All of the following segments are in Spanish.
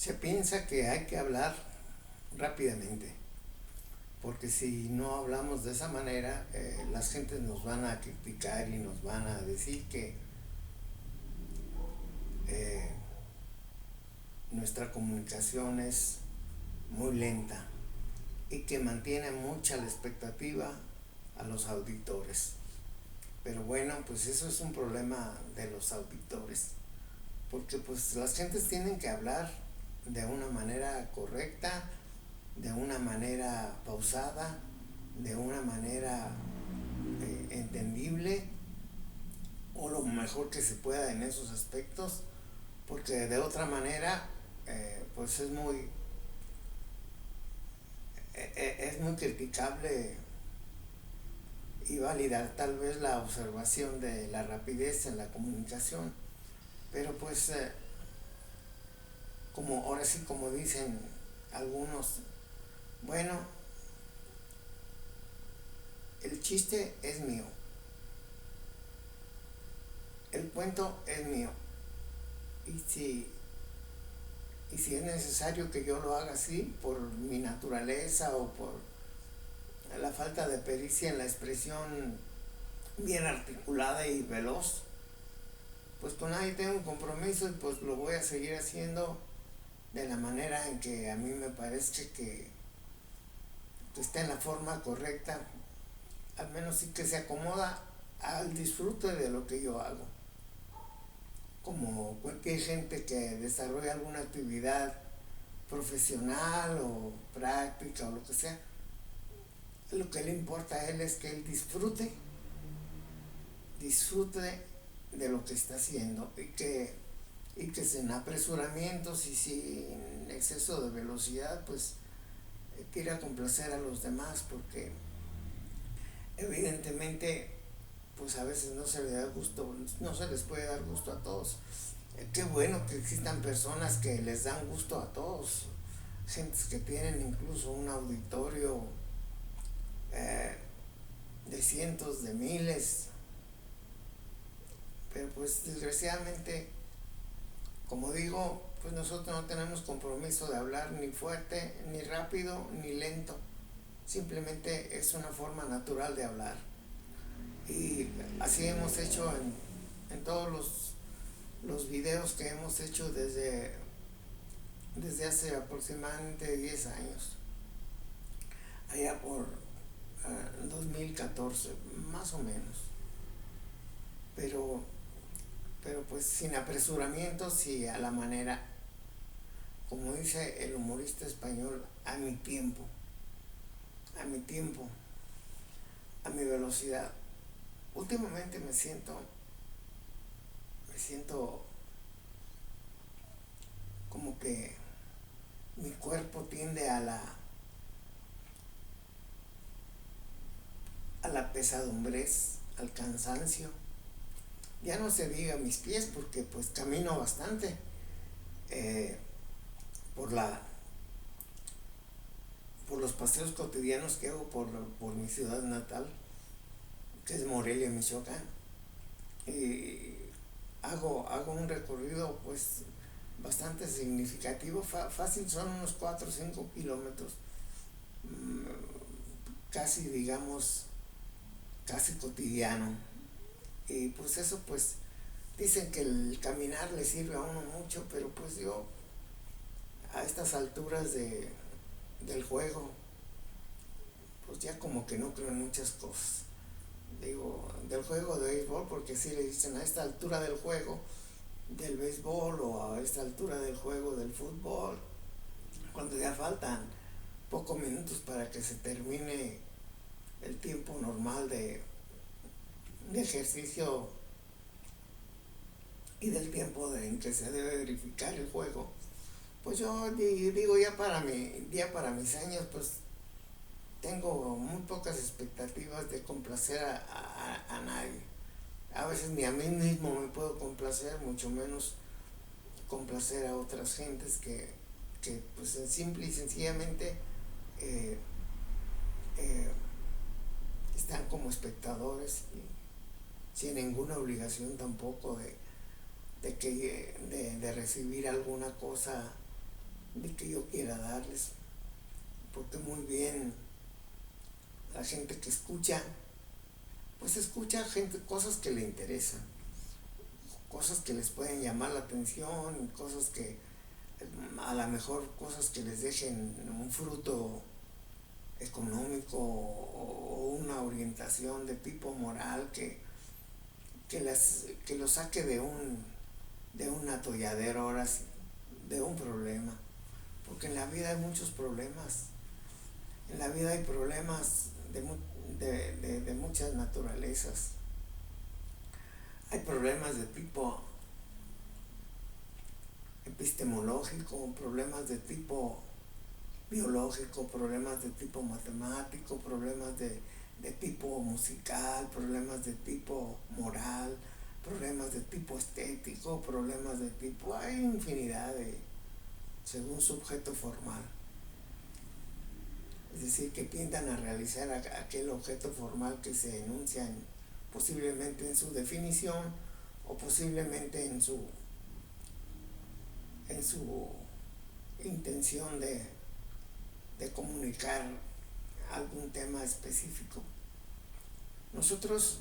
Se piensa que hay que hablar rápidamente, porque si no hablamos de esa manera, las gentes nos van a criticar y nos van a decir que eh, nuestra comunicación es muy lenta y que mantiene mucha la expectativa a los auditores. Pero bueno, pues eso es un problema de los auditores, porque pues las gentes tienen que hablar de una manera correcta, de una manera pausada, de una manera entendible o lo mejor que se pueda en esos aspectos, porque de otra manera pues es muy criticable y validar tal vez la observación de la rapidez en la comunicación, pero pues como ahora sí como dicen algunos, bueno, el chiste es mío, el cuento es mío, y si es necesario que yo lo haga así por mi naturaleza o por la falta de pericia en la expresión bien articulada y veloz, pues con nadie tengo un compromiso y pues lo voy a seguir haciendo de la manera en que a mí me parece que está en la forma correcta, al menos sí que se acomoda al disfrute de lo que yo hago. Como cualquier gente que desarrolla alguna actividad profesional o práctica o lo que sea, lo que le importa a él es que él disfrute de lo que está haciendo y que sin apresuramientos y sin exceso de velocidad, pues quiera complacer a los demás, porque evidentemente pues a veces no se les da gusto, no se les puede dar gusto a todos. Qué bueno que existan personas que les dan gusto a todos, gentes que tienen incluso un auditorio eh, de cientos de miles, pero pues desgraciadamente, como digo, pues nosotros no tenemos compromiso de hablar ni fuerte, ni rápido, ni lento, simplemente es una forma natural de hablar. Y así hemos hecho en todos los videos que hemos hecho desde hace aproximadamente 10 años, allá por 2014, más o menos. Pero, pero pues sin apresuramientos y a la manera, como dice el humorista español, a mi tiempo, a mi velocidad. Últimamente me siento como que mi cuerpo tiende a la pesadumbrez, al cansancio. Ya no se diga mis pies porque pues camino bastante eh, por la por los paseos cotidianos que hago por mi ciudad natal, que es Morelia, Michoacán. Y hago un recorrido pues bastante significativo, fácil son unos 4 o 5 kilómetros, casi digamos, casi cotidiano. Y pues eso pues dicen que el caminar le sirve a uno mucho, pero pues yo a estas alturas del juego, pues ya como que no creo en muchas cosas. Digo, del juego de béisbol, porque si le dicen a esta altura del juego del béisbol o a esta altura del juego del fútbol, cuando ya faltan pocos minutos para que se termine el tiempo normal de ejercicio y del tiempo en que se debe verificar el juego, pues yo digo ya para mis años, pues tengo muy pocas expectativas de complacer a nadie. A veces ni a mí mismo me puedo complacer, mucho menos complacer a otras gentes que pues simple y sencillamente eh, eh, están como espectadores y sin ninguna obligación tampoco de recibir alguna cosa de que yo quiera darles, porque muy bien la gente que escucha, pues escucha cosas que le interesan, cosas que les pueden llamar la atención, cosas que a lo mejor cosas que les dejen un fruto económico o una orientación de tipo moral que los saque de un atolladero, ahora sí, de un problema, porque en la vida hay muchos problemas, en la vida hay problemas de muchas naturalezas, hay problemas de tipo epistemológico, problemas de tipo biológico, problemas de tipo matemático, problemas de tipo musical, problemas de tipo moral, problemas de tipo estético, problemas de tipo, hay infinidad de, según sujeto formal. Es decir, que tiendan a realizar aquel objeto formal que se enuncia posiblemente en su definición o posiblemente en su intención de comunicar algún tema específico. Nosotros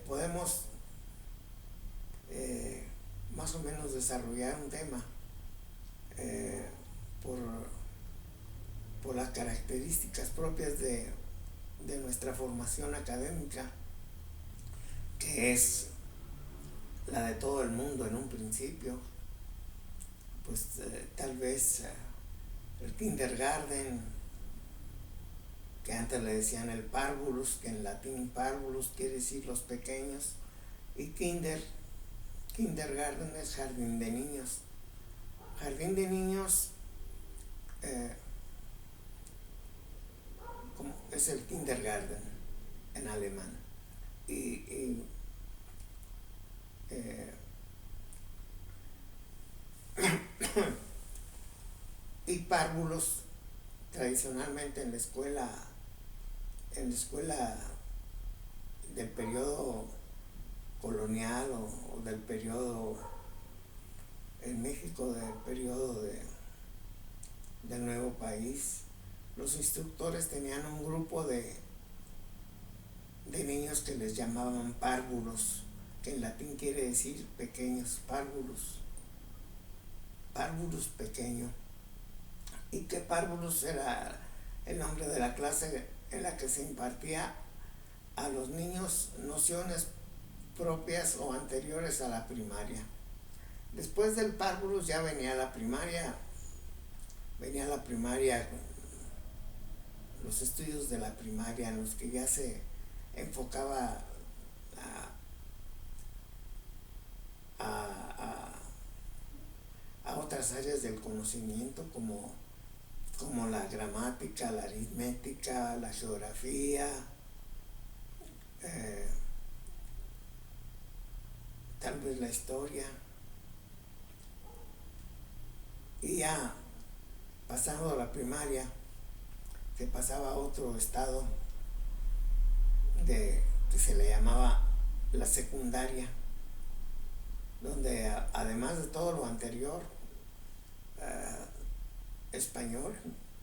podemos más o menos desarrollar un tema eh, por, por las características propias de nuestra formación académica, que es la de todo el mundo en un principio, pues tal vez el kindergarten, que antes le decían el parvulus, que en latín parvulus quiere decir los pequeños, y kindergarten es jardín de niños. Jardín de niños como es el kindergarten en alemán. Y y párvulos tradicionalmente en la escuela del periodo colonial o del periodo en México, del periodo del nuevo país, los instructores tenían un grupo de niños que les llamaban párvulos, que en latín quiere decir pequeños, párvulos pequeño, y que párvulos era el nombre de la clase en la que se impartía a los niños nociones propias o anteriores a la primaria. Después del párvulos ya venía la primaria, los estudios de la primaria en los que ya se enfocaba a otras áreas del conocimiento como la gramática, la aritmética, la geografía, tal vez la historia. Y ya pasando a la primaria, se pasaba a otro estado que se le llamaba la secundaria, donde además de todo lo anterior, español,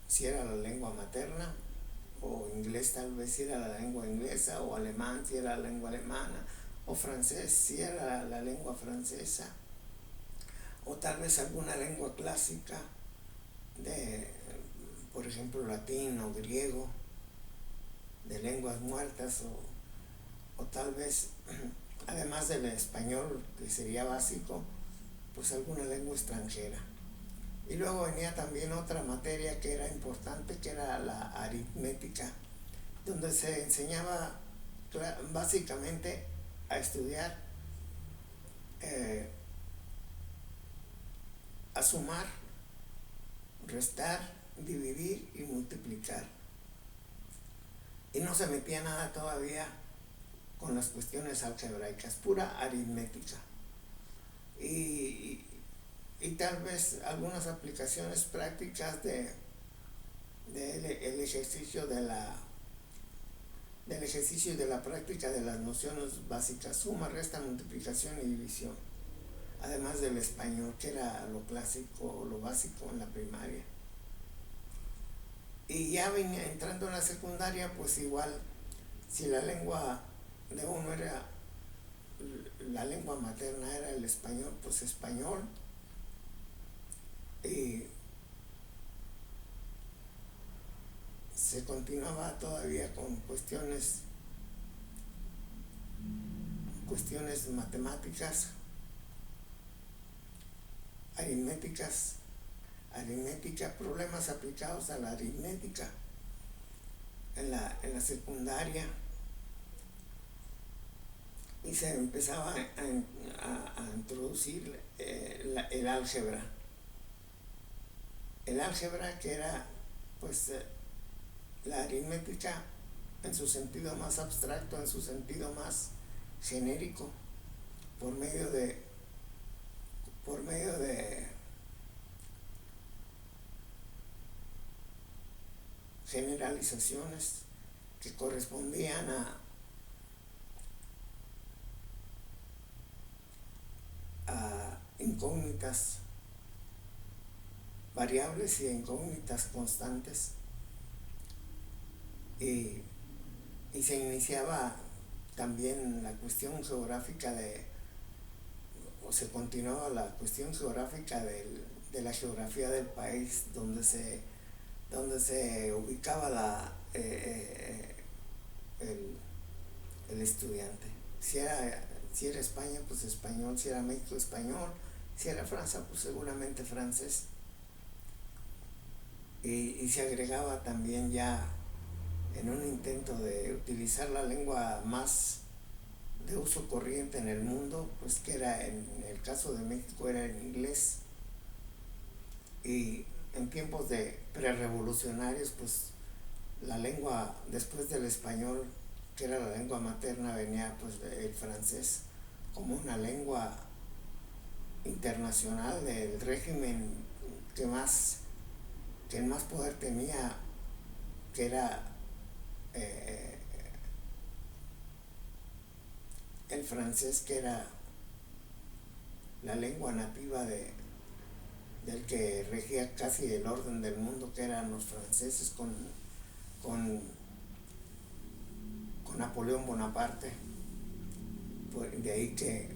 si era la lengua materna, o inglés tal vez si era la lengua inglesa, o alemán si era la lengua alemana, o francés si era la lengua francesa, o tal vez alguna lengua clásica de, por ejemplo, latín o griego, de lenguas muertas, o tal vez, además del español, que sería básico, pues alguna lengua extranjera. Y luego venía también otra materia que era importante, que era la aritmética, donde se enseñaba básicamente a estudiar, a sumar, restar, dividir y multiplicar. Y no se metía nada todavía con las cuestiones algebraicas, pura aritmética. Y tal vez algunas aplicaciones prácticas del ejercicio del ejercicio y de la práctica de las nociones básicas: suma, resta, multiplicación y división. además del español, que era lo clásico, lo básico en la primaria. Y ya venía entrando en la secundaria, pues igual, si la lengua de uno era, la lengua materna era el español, pues español. Y se continuaba todavía con cuestiones matemáticas, aritmética, problemas aplicados a la aritmética en la secundaria, y se empezaba a introducir el álgebra. El álgebra, que era pues la aritmética en su sentido más abstracto, en su sentido más genérico, por medio de generalizaciones que correspondían a incógnitas variables y incógnitas constantes, y se iniciaba también la cuestión geográfica o se continuaba la cuestión geográfica de la geografía del país donde se ubicaba el estudiante. Si era España, pues español; si era México, español; si era Francia, pues seguramente francés. Y se agregaba también, ya en un intento de utilizar la lengua más de uso corriente en el mundo, pues que era, en el caso de México, era el inglés. Y en tiempos de prerevolucionarios, pues la lengua después del español, que era la lengua materna, venía pues el francés como una lengua internacional del régimen que más poder tenía, que era el francés, que era la lengua nativa del que regía casi el orden del mundo, que eran los franceses con Napoleón Bonaparte. De ahí que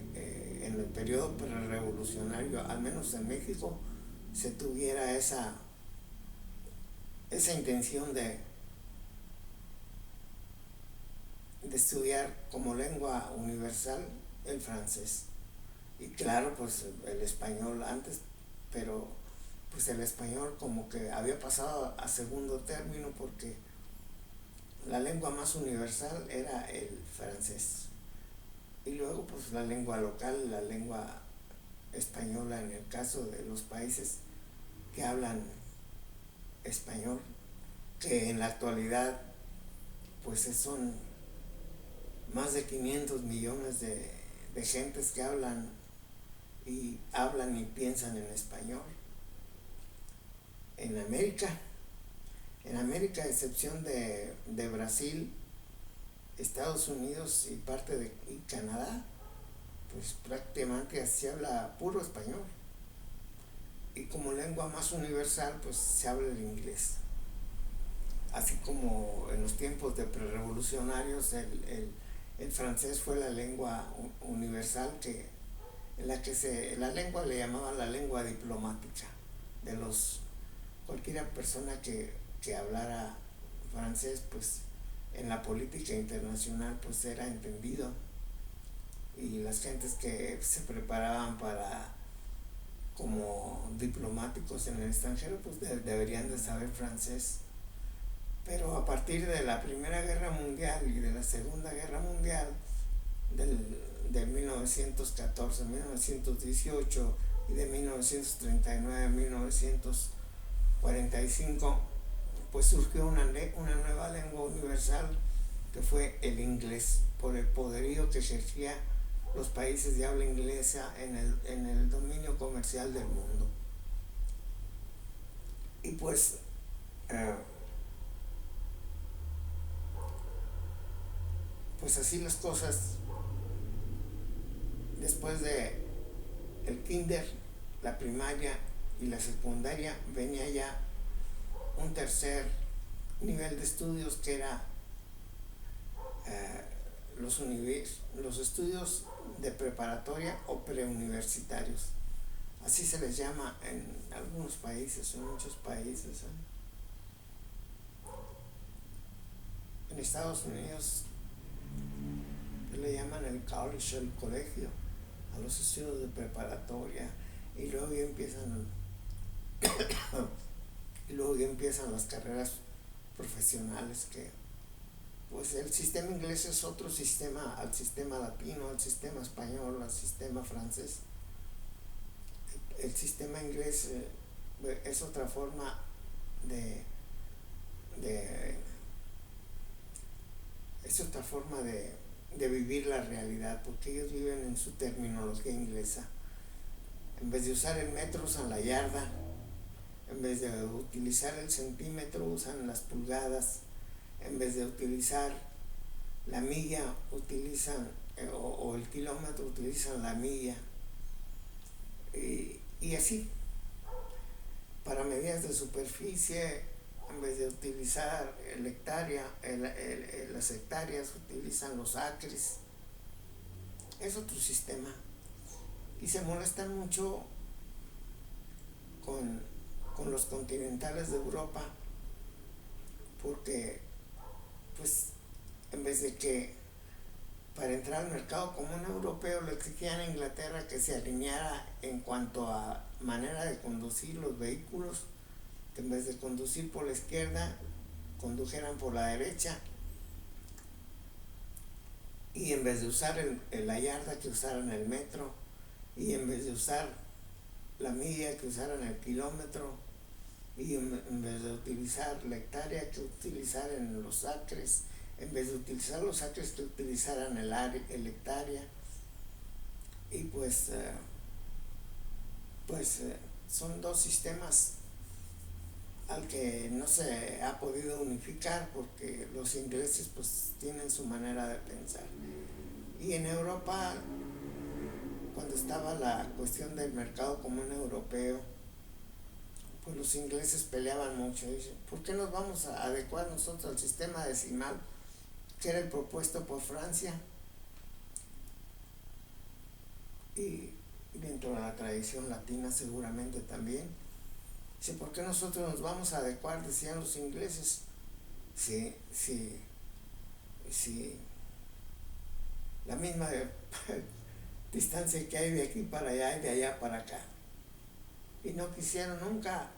en el periodo prerevolucionario, al menos en México, se tuviera esa intención de estudiar como lengua universal el francés. Y claro, pues el español antes, pero pues el español como que había pasado a segundo término, porque la lengua más universal era el francés. Y luego pues la lengua local, la lengua española, en el caso de los países que hablan español, que en la actualidad pues son más de 500 millones de gentes que hablan y piensan en español. En América, a excepción de Brasil, Estados Unidos y parte de Canadá, pues prácticamente se habla puro español. Y como lengua más universal, pues se habla el inglés. Así como en los tiempos de prerevolucionarios, el francés fue la lengua universal, la lengua le llamaban la lengua diplomática de cualquiera persona que hablara francés, pues en la política internacional pues era entendido, y las gentes que se preparaban como diplomáticos en el extranjero pues deberían de saber francés. Pero a partir de la Primera Guerra Mundial y de la Segunda Guerra Mundial, de 1914, 1918 y de 1939 a 1945, pues surgió una nueva lengua universal, que fue el inglés, por el poderío que ejercía los países de habla inglesa en el dominio comercial del mundo. Y pues así las cosas, después de el kinder, la primaria y la secundaria, venía ya un tercer nivel de estudios que era los estudios de preparatoria o preuniversitarios. Así se les llama en algunos países, en muchos países. En Estados Unidos le llaman el college, el colegio, a los estudios de preparatoria, y luego ya empiezan las carreras profesionales, que pues el sistema inglés es otro sistema al sistema latino, al sistema español, al sistema francés. El sistema inglés es otra forma de es otra forma de vivir la realidad, porque ellos viven en su terminología inglesa. En vez de usar el metro usan la yarda, en vez de utilizar el centímetro usan las pulgadas, en vez de utilizar la milla utilizan o el kilómetro utilizan la milla, y así. Para medidas de superficie, en vez de utilizar el hectárea, las hectáreas utilizan los acres. Es otro sistema, y se molestan mucho con los continentales de Europa, porque pues en vez de que para entrar al mercado común europeo le exigían a Inglaterra que se alineara en cuanto a manera de conducir los vehículos, que en vez de conducir por la izquierda condujeran por la derecha, y en vez de usar la yarda que usaran el metro, y en vez de usar la milla que usaran el kilómetro, y en vez de utilizar la hectárea que utilizaran los acres, en vez de utilizar los acres que utilizaran el hectárea. Y pues son dos sistemas al que no se ha podido unificar, porque los ingleses pues tienen su manera de pensar. Y en Europa, cuando estaba la cuestión del mercado común europeo, pues los ingleses peleaban mucho. Dicen, ¿por qué nos vamos a adecuar nosotros al sistema decimal que era el propuesto por Francia? Y dentro de la tradición latina seguramente también. Dice, ¿por qué nosotros nos vamos a adecuar? Decían los ingleses. Sí, la misma distancia que hay de aquí para allá y de allá para acá. Y no quisieron nunca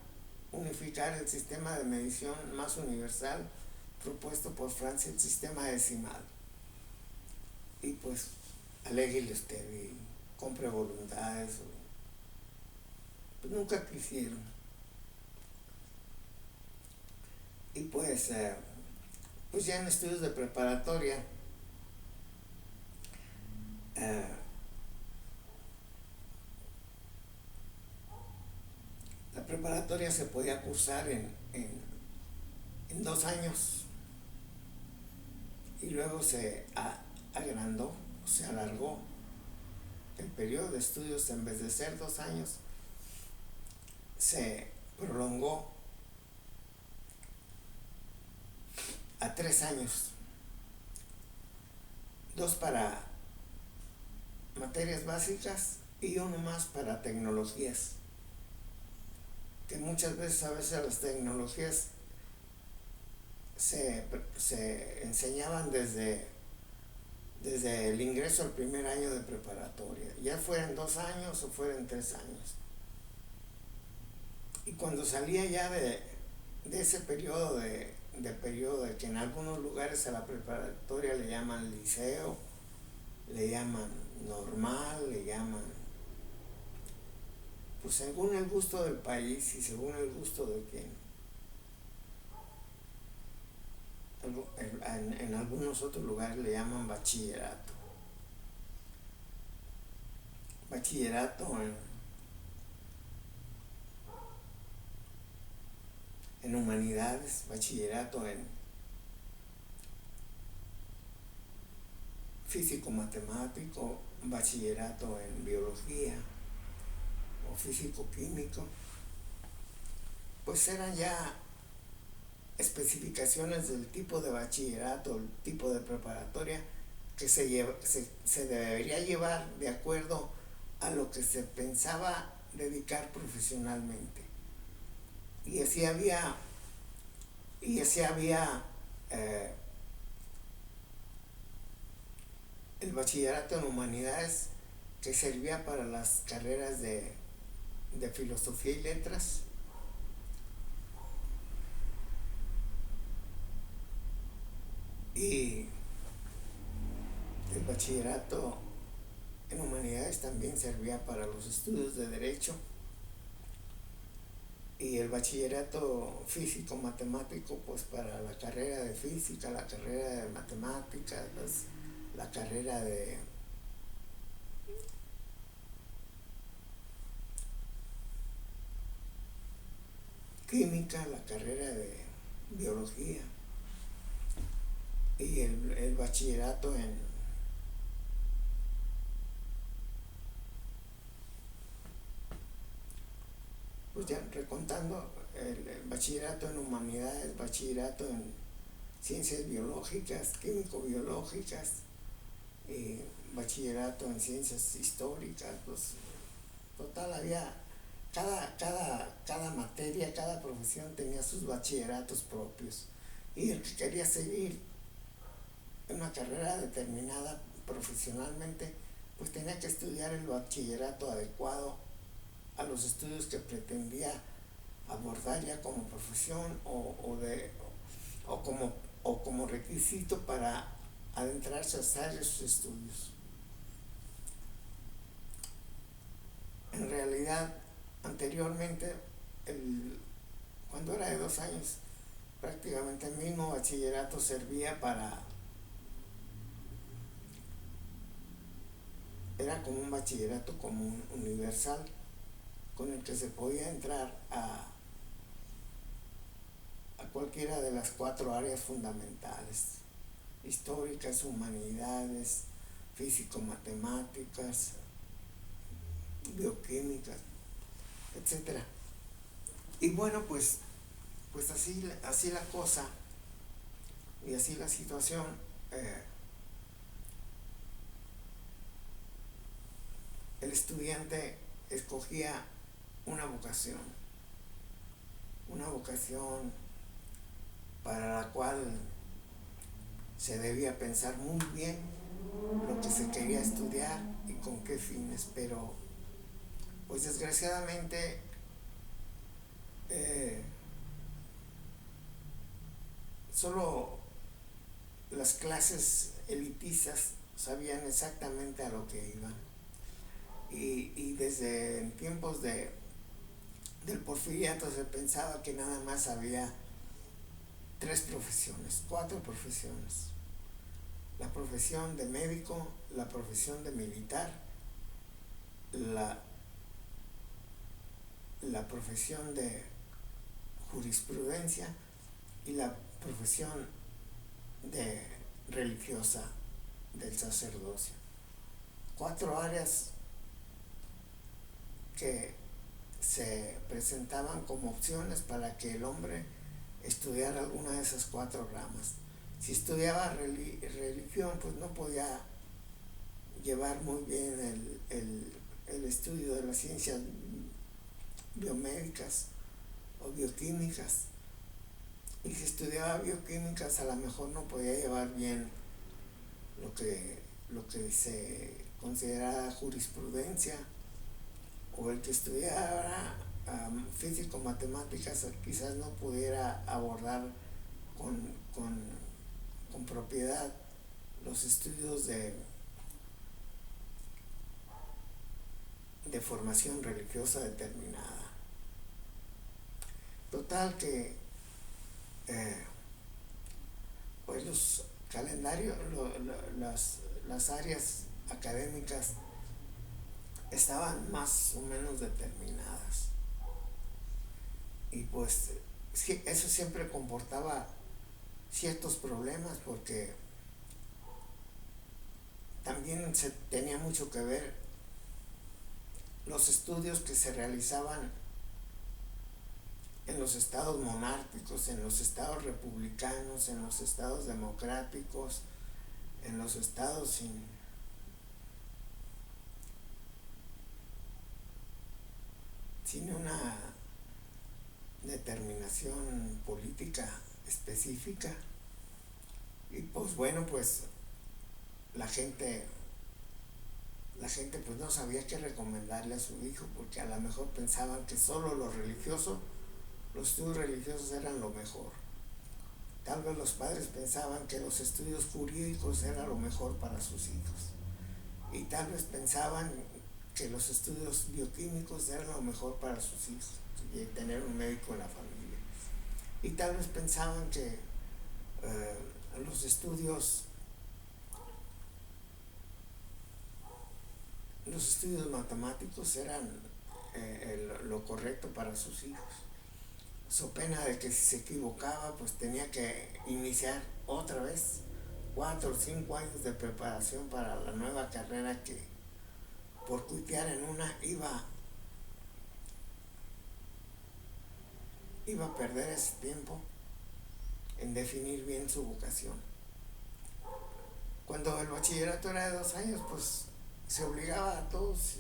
unificar el sistema de medición más universal propuesto por Francia, el sistema decimal. Y pues aléguele usted y compre voluntades, pues nunca quisieron. Y pues ya en estudios de preparatoria, la preparatoria se podía cursar en 2 años, y luego se agrandó, se alargó el periodo de estudios. En vez de ser 2 años, se prolongó a 3 años, 2 para materias básicas y 1 más para tecnologías, que muchas veces, a veces las tecnologías se enseñaban desde el ingreso al primer año de preparatoria, ya fueran 2 años o fueran 3 años. Y cuando salía ya de ese periodo de que en algunos lugares a la preparatoria le llaman liceo, le llaman normal, le llaman, pues según el gusto del país y según el gusto de quien. En algunos otros lugares le llaman bachillerato. Bachillerato en humanidades, bachillerato en físico-matemático, bachillerato en biología, o físico-químico, pues eran ya especificaciones del tipo de bachillerato, el tipo de preparatoria que se debería llevar de acuerdo a lo que se pensaba dedicar profesionalmente. Y así había, y así había eh, el bachillerato en humanidades que servía para las carreras de filosofía y letras, y el bachillerato en humanidades también servía para los estudios de derecho, y el bachillerato físico matemático pues para la carrera de física, la carrera de matemáticas, la carrera de química, la carrera de biología, y el bachillerato en pues ya recontando el bachillerato en humanidades, bachillerato en ciencias biológicas, químico-biológicas, y bachillerato en ciencias históricas, pues total había cada materia, cada profesión tenía sus bachilleratos propios, y el que quería seguir una carrera determinada profesionalmente pues tenía que estudiar el bachillerato adecuado a los estudios que pretendía abordar ya como profesión o como requisito para adentrarse a esos estudios. En realidad, anteriormente, cuando era de 2 años, prácticamente el mismo bachillerato servía era como un bachillerato común universal con el que se podía entrar a cualquiera de las 4 áreas fundamentales: históricas, humanidades, físico-matemáticas, bioquímicas, etcétera. Y bueno, pues así la cosa y así la situación. El estudiante escogía una vocación, una vocación para la cual se debía pensar muy bien lo que se quería estudiar y con qué fines, pero pues desgraciadamente eh, solo las clases elitistas sabían exactamente a lo que iban, y desde tiempos del porfiriato se pensaba que nada más había 3 profesiones, 4 profesiones: la profesión de médico, la profesión de militar, la, la profesión de jurisprudencia y la profesión de religiosa del sacerdocio. 4 áreas que se presentaban como opciones para que el hombre estudiara alguna de esas 4 ramas. Si estudiaba religión, pues no podía llevar muy bien el estudio de las ciencias biomédicas o bioquímicas, y si estudiaba bioquímicas a lo mejor no podía llevar bien lo que se consideraba jurisprudencia, o el que estudiara físico-matemáticas quizás no pudiera abordar con propiedad los estudios de formación religiosa determinada. Total que pues los calendarios, las áreas académicas estaban más o menos determinadas, y pues eso siempre comportaba ciertos problemas, porque también se tenía mucho que ver los estudios que se realizaban en los estados monárquicos, en los estados republicanos, en los estados democráticos, en los estados sin una determinación política específica. Y pues bueno, pues la gente la gente pues no sabía qué recomendarle a su hijo, porque a lo mejor pensaban que solo los estudios religiosos eran lo mejor. Tal vez los padres pensaban que los estudios jurídicos eran lo mejor para sus hijos. Y tal vez pensaban que los estudios bioquímicos eran lo mejor para sus hijos, y tener un médico en la familia. Y tal vez pensaban que los estudios matemáticos eran lo correcto para sus hijos. So pena de que si se equivocaba, pues tenía que iniciar otra vez 4 o 5 años de preparación para la nueva carrera que por cuitear en una iba a perder ese tiempo en definir bien su vocación. Cuando el bachillerato era de 2 años, pues se obligaba a todos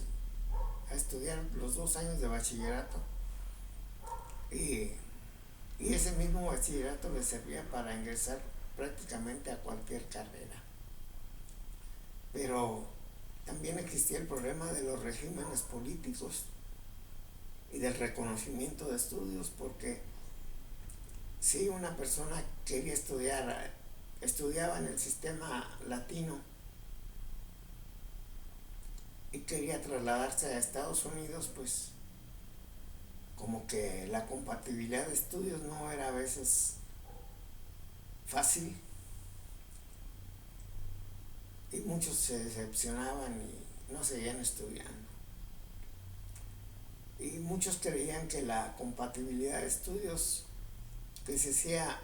a estudiar los 2 años de bachillerato, y ese mismo bachillerato le servía para ingresar prácticamente a cualquier carrera. Pero también existía el problema de los regímenes políticos y del reconocimiento de estudios, porque si una persona quería estudiaba en el sistema latino y quería trasladarse a Estados Unidos, pues como que la compatibilidad de estudios no era a veces fácil, y muchos se decepcionaban y no seguían estudiando. Y muchos creían que la compatibilidad de estudios que se hacía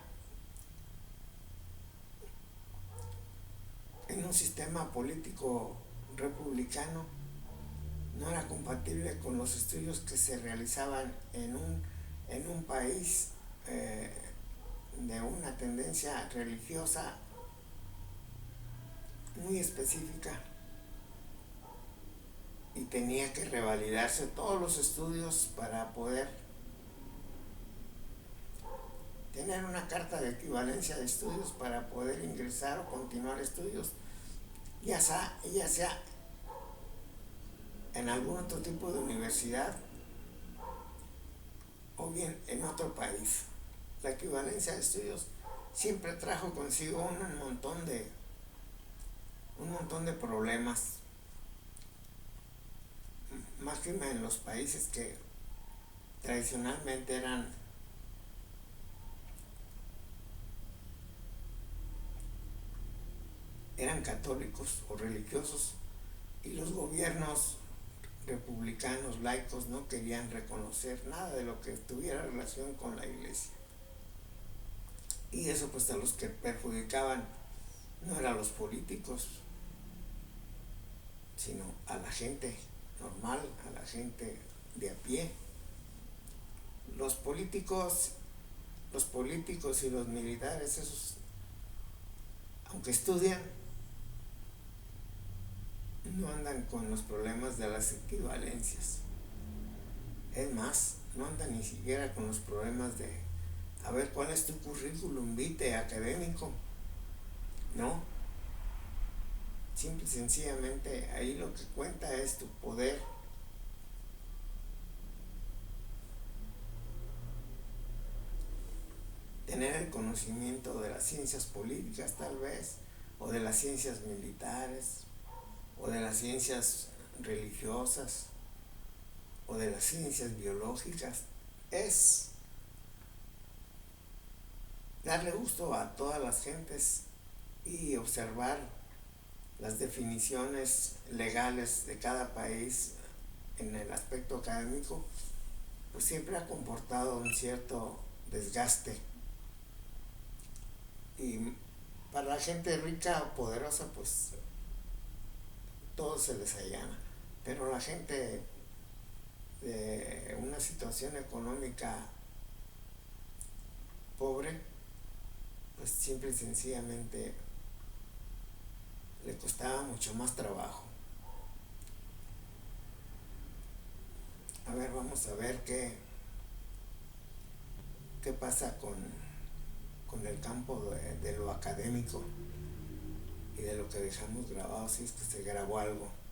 en un sistema político republicano no era compatible con los estudios que se realizaban en un país de una tendencia religiosa muy específica, y tenía que revalidarse todos los estudios para poder tener una carta de equivalencia de estudios para poder ingresar o continuar estudios, ya sea en algún otro tipo de universidad o bien en otro país. La equivalencia de estudios siempre trajo consigo un montón de problemas, más que en los países que tradicionalmente eran católicos o religiosos, y los gobiernos republicanos laicos no querían reconocer nada de lo que tuviera relación con la iglesia. Y eso pues a los que perjudicaban no eran los políticos, sino a la gente normal, a la gente de a pie. Los políticos y los militares, esos, aunque estudian, no andan con los problemas de las equivalencias. Es más, no andan ni siquiera con los problemas de a ver cuál es tu currículum vitae académico. No. Simple y sencillamente ahí lo que cuenta es tu poder. Tener el conocimiento de las ciencias políticas tal vez, o de las ciencias militares, o de las ciencias religiosas, o de las ciencias biológicas. Es darle gusto a todas las gentes y observar las definiciones legales de cada país en el aspecto académico, pues siempre ha comportado un cierto desgaste. Y para la gente rica o poderosa, pues todo se les allana. Pero la gente de una situación económica pobre, pues simple y sencillamente le costaba mucho más trabajo. A ver, vamos a ver qué pasa con el campo de lo académico y de lo que dejamos grabado, si es que se grabó algo.